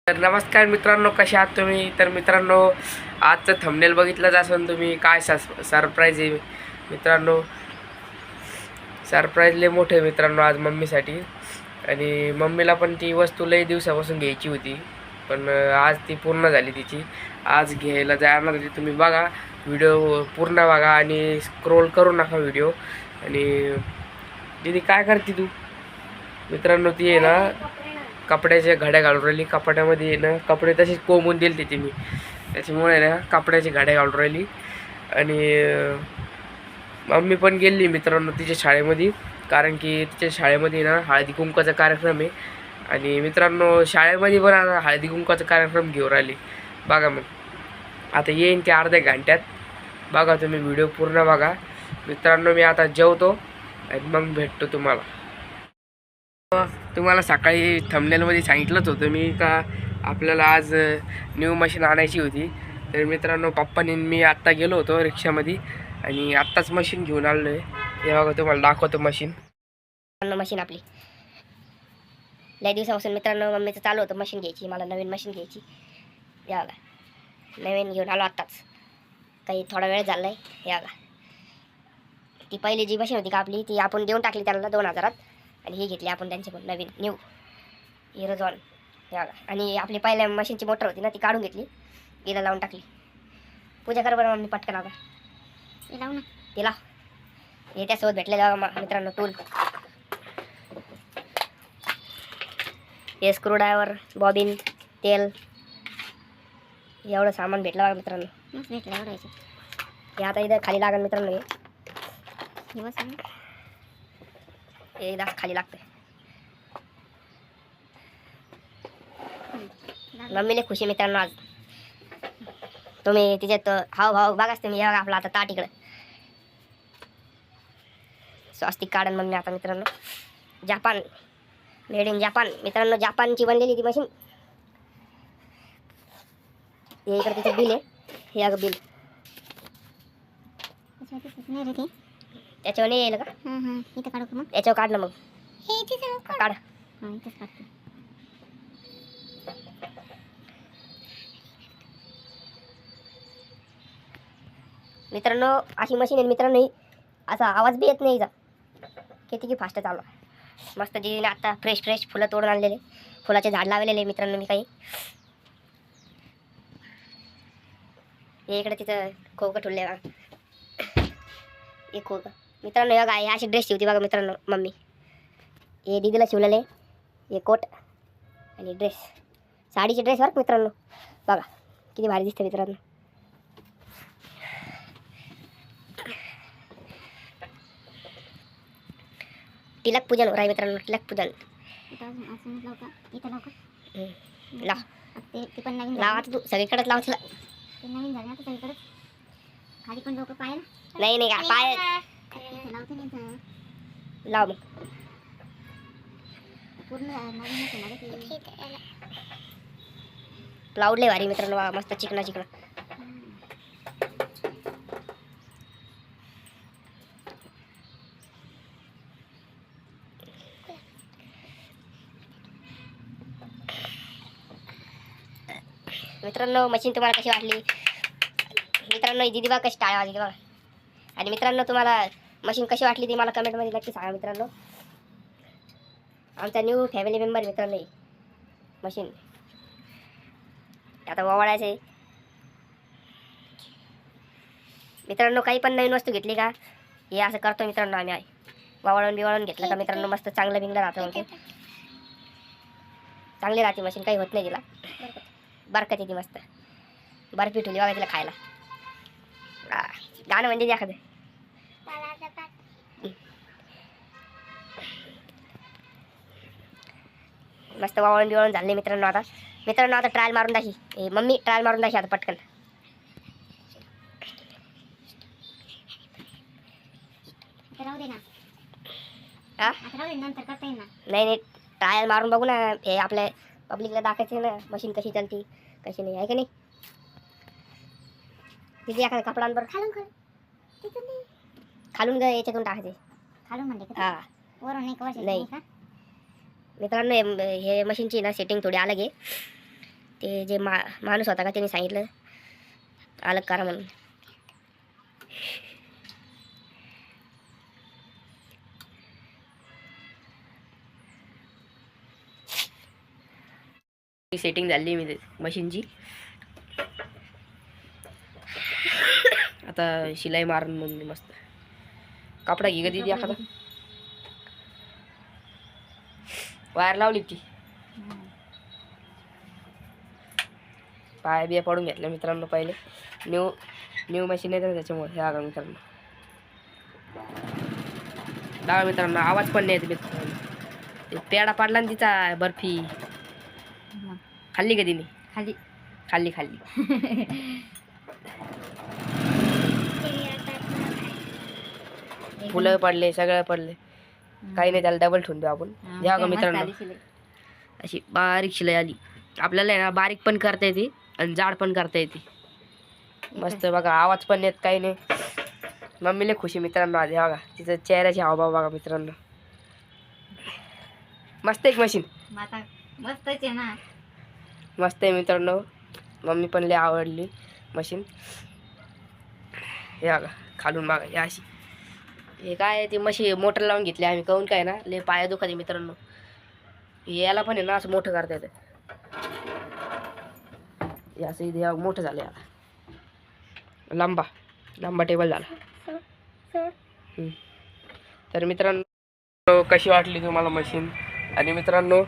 तर नमस्कार मित्रांनो, कसे आहात तुम्ही? तर मित्रांनो, आजचं थंबनेल बघितलंच असेल तुम्ही. काय सरप्राईज आहे मित्रांनो. सरप्राईज लय मोठे मित्रांनो आज मम्मीसाठी. आणि मम्मीला पण ती वस्तू लय दिवसापासून घ्यायची होती, पण आज ती पूर्ण झाली तिची. आज घ्यायला जाणार होती. तुम्ही बघा व्हिडिओ पूर्ण बघा आणि स्क्रोल करू नका व्हिडिओ. आणि दीदी काय करते तू? मित्रांनो, ती आहे ना कपड्याच्या घड्या घालून राहिली. कपाट्यामध्ये ना कपडे तसेच कोंबून दिले तिथे मी, त्याच्यामुळे ना कपड्याची घड्या घालून राहिली. आणि मम्मी पण गेली मित्रांनो तिच्या शाळेमध्ये, कारण की तिच्या शाळेमध्ये ना हळदी कुंकवाचा कार्यक्रम आहे. आणि मित्रांनो, शाळेमध्ये पण आता हळदी कुंकवाचा कार्यक्रम घेऊन राहिली. बघा मग आता येईन ते अर्ध्या घंट्यात. बघा तुम्ही व्हिडिओ पूर्ण बघा मित्रांनो. मी आता जेवतो आणि मग भेटतो तुम्हाला. तुम्हाला सकाळी थंबनेलमध्ये सांगितलंच होतं मी का आपल्याला आज न्यू मशीन आणायची होती. तर मित्रांनो, पप्पानी मी आत्ता गेलो होतो रिक्षामध्ये आणि आत्ताच मशीन घेऊन आलो आहे. हे बघा तुम्हाला दाखवतो मशीन. मशीन आपली लय दिवसापासून मित्रांनो मम्मीचं चालू होतं मशीन घ्यायची, मला नवीन मशीन घ्यायची. या बघा नवीन घेऊन आलो आत्ताच, काही थोडा वेळ झाला आहे. या बघा ती पहिली जी मशीन होती का आपली, ती आपण देऊन टाकली त्यांना 2000 आणि ही घेतली आपण त्यांच्याकडून नवीन न्यू हिरोजॉन. या बघा आणि आपली पहिल्या मशीनची मोटर होती ना ती काढून घेतली, हिला लावून टाकली. पूजा कर बरं मम्मी पटकन. आता ते लावू ना, तिला हे त्यासोबत भेटलेलं मित्रांनो टूल. हे स्क्रूड्रायव्हर, बॉबिन, तेल, एवढं सामान भेटलं बघा मित्रांनो. भेटलं एवढं. हे आता इथं खाली लागेल मित्रांनो. हे दास खाली लागतं. मम्मीला खुशी मित्रांनो आज. तुम्ही तिच्यात हाव बघाच तुम्ही. या आपला आता ताट इकडं स्वास्तिक काढन मम्मी आता मित्रांनो. जापान, मेड इन जापान मित्रांनो. जापानची बनलेली ती मशीन. हे इकडे तिचं बिल आहे. हे अगं बिल त्याच्यावर नाही येईल का? इथं काढू मग. याच्यावर काढ ना मग. काढ. मित्रांनो अशी मशीन आहे मित्रांनो. असा आवाज बी येत नाही. किती फास्ट चालू. मस्त जी आता फ्रेश फुलं तोडून आणलेले, फुलाचे झाड लावलेले मित्रांनो मी काही. हे इकडे तिथं खोकं ठुलले बघा. एक खोकं मित्रांनो. हे बघा अशी ड्रेस शिवती बघा मित्रांनो मम्मी. हे दीदीला शिवलेले. हे कोट आणि ड्रेस, साडीचे ड्रेस बरं मित्रांनो. बघा किती भारी दिसते मित्रांनो. तिलक पूजन हो रहा है मित्रांनो. तिलक पूजन लावा तू सगळीकडेच लाव तिला. नाही का पाय लाव मग. प्लाउड लय भारी मित्रांनो. मस्त चिकना मित्रांनो. मशीन तुम्हाला कशी वाटली मित्रांनो? दीदी बघा कशी टाळ्या वाजली बघा. आणि मित्रांनो तुम्हाला मशीन कशी वाटली ती मला कमेंटमध्ये नक्की सांगा मित्रांनो. आमचा न्यू फॅमिली मेंबर मित्रांनो ही मशीन आता वावळायचं आहे मित्रांनो. काही पण नवीन वस्तू घेतली का हे असं करतो मित्रांनो आम्ही. वावळून घेतलं का मित्रांनो मस्त चांगलं बिंगलं राहतं. म्हणजे चांगली राहते मशीन, काही होत नाही तिला. बरकत येते मस्त. बर्फी ठेवली बघा तिला खायला. गाणं म्हणजे एखादं मस्त वावळून झाले मित्रांनो. आता ट्रायल मारून दाखी. मम्मी ट्रायल मारून दाखी आता पटकन. नाही ट्रायल मारून बघू ना. हे आपल्या पब्लिकला दाखवायचं ना मशीन कशी चालती कशी नाही, आहे का नाही. तिथे एखाद्या कपड्यांवर खालून ग याच्यातून टाकायचे. खालून म्हणजे नाही मित्रांनो. हे मशीनची ना सेटिंग थोडी अलग आहे. ते जे माणूस होता का त्याने सांगितलं अलग करा म्हणून. सेटिंग झाली मी मशीनची. आता शिलाई मारून मग मस्त कपडा घे कधी एखादा. वायर लावली ती पाय बिया पडून घेतल्या मित्रांनो. पहिले न्यू मशीन आहे त्याच्यामुळे हे आगा मित्रांनो. डावा मित्रांनो आवाज पण नाही येत मित्रांनो. ते पेडा पाडला ना तिचा बर्फी खाल्ली का तिने? खाल्ली फुलं पडले सगळं पडले. काही नाही त्याला डबल ठेवून देऊ आपण. द्या का मित्रांनो अशी बारीक शिलाई आली. आपल्याला आहे ना बारीक पण करता येते आणि जाड पण करता येते. मस्त बघा आवाज पण येत काही नाही. मम्मीला खुशी मित्रांनो आधी बघा तिचं चेहऱ्याची हावभाव बघा मित्रांनो. मस्त एक मशीन मस्तच आहे ना. मस्त आहे मित्रांनो. मम्मी पण लय आवडली मशीन. हे बघा खालून बघा हे अशी. हे काय ती मशीन मोटर लावून घेतली आम्ही. काहून काय ना लय पाया दुखाते मित्रांनो. याला पण आहे ना असं मोठं करता येतं. हे असं इथे मोठं झालं याला. लांबा टेबल झाला. तर मित्रांनो कशी वाटली तुम्हाला मशीन? आणि मित्रांनो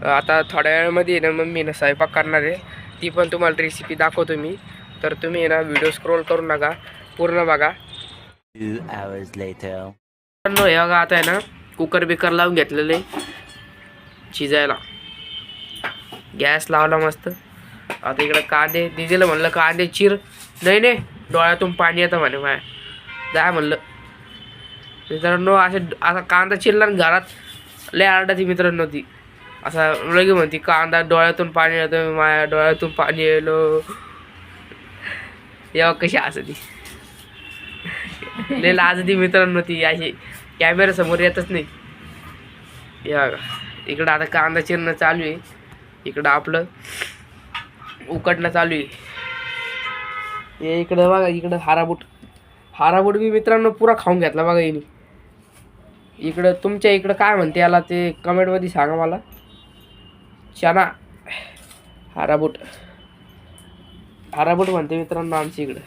आता थोड्या वेळामध्ये ना मम्मी ना स्वयंपाक करणार आहे. ती पण तुम्हाला रेसिपी दाखवतो मी. तर तुम्ही ना व्हिडिओ स्क्रोल करू नका पूर्ण बघा. 2 hours later. मित्रांनो हे बघा आता आहे ना कुकर बिकर लावून घेतलेले शिजायला. गॅस लावला मस्त. आता इकडं कांदे दिदीला म्हणलं कांदे चिर. नाही डोळ्यातून पाणी येतं म्हणे माया. जाय म्हणलं. मित्रांनो असा कांदा चिरला आणि घरात लय आरडाची मित्रांनो ती. असा लगे म्हणती कांदा डोळ्यातून पाणी येतं माया डोळ्यातून पाणी येलो. तेव्हा कशी असती लय लाजती मित्रांनो ती. अशी कॅमेऱ्यासमोर येतच नाही. या इकडं आता कांदा चिरणं चालू आहे. इकडं आपलं उकडणं चालू आहे. हे इकडं बघा इकडं हाराबूट बी मित्रांनो पुरा खाऊन घेतला बघा हिने. इकडं तुमच्या इकडं काय म्हणते याला ते कमेंटमध्ये सांगा मला. चना हाराबूट म्हणते मित्रांनो आमच्या इकडं.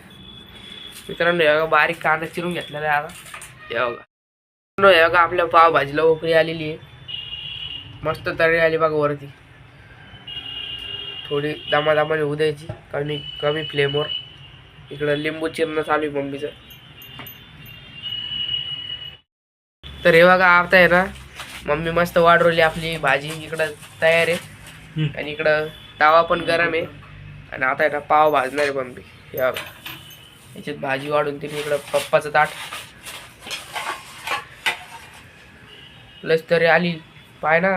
मित्रांनो हे बघा बारीक कांदा चिरून घेतलेला आहे आता. हे बघा मित्रांनो हे बघा आपल्या पावभाजीला उकळी आलेली आहे. मस्त तरी आली बघा वरती. थोडी दामादामाने होऊ द्यायची कमी फ्लेमवर. इकडं लिंबू चिरणं चालू आहे मम्मीचं. तर हे बघा आता आहे ना मम्मी मस्त वाढवली आपली भाजी. इकडं तयार आहे आणि इकडं तवा पण गरम आहे. आणि आता आहे ना पाव भाजणार आहे मम्मी. हे बघा याच्यात भाजी वाढून तिने इकडं पप्पाचं ताट. लस तरी आली पाय ना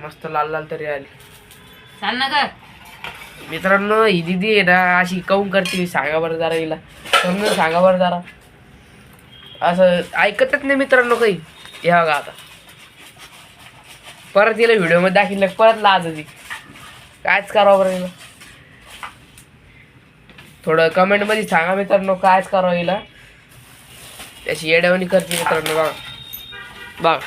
मस्त लाल तरी आली. चाल ना ग मित्रांनो ही दिदी आहे ना अशी काऊन करते सांगा बरं जरा हिला. समजून सांगा बरं जरा. असं ऐकतच नाही मित्रांनो काही. हे बघा आता परत हिला व्हिडिओमध्ये दाखवलं परत लाज होती. कायच करावं बरं हिला. थोडं कमेंटमध्ये सांगा मित्रांनो कायच करावं हिला. त्याची येड्यावणी करते मित्रांनो बघा.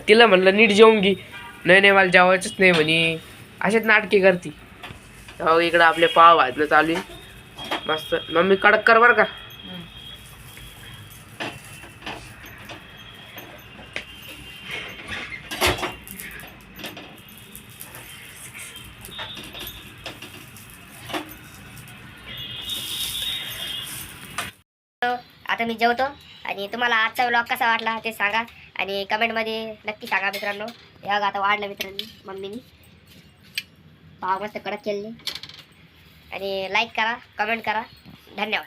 तिला म्हणलं नीट जेवून घे. नाही मला जेवायचंच नाही म्हणे. असेच नाटके करते. हो इकडं आपले पाव भाजणं चालू आहे मस्त. मम्मी कडक कर बरं का. आता मी जेवतो आणि तुम्हाला आजचा व्लॉग कसा वाटला ते सांगा आणि कमेंटमध्ये नक्की सांगा मित्रांनो. या आता वाढलं मित्रांनी मम्मीनी पाव मस्त कडक केले. आणि लाईक करा कमेंट करा. धन्यवाद.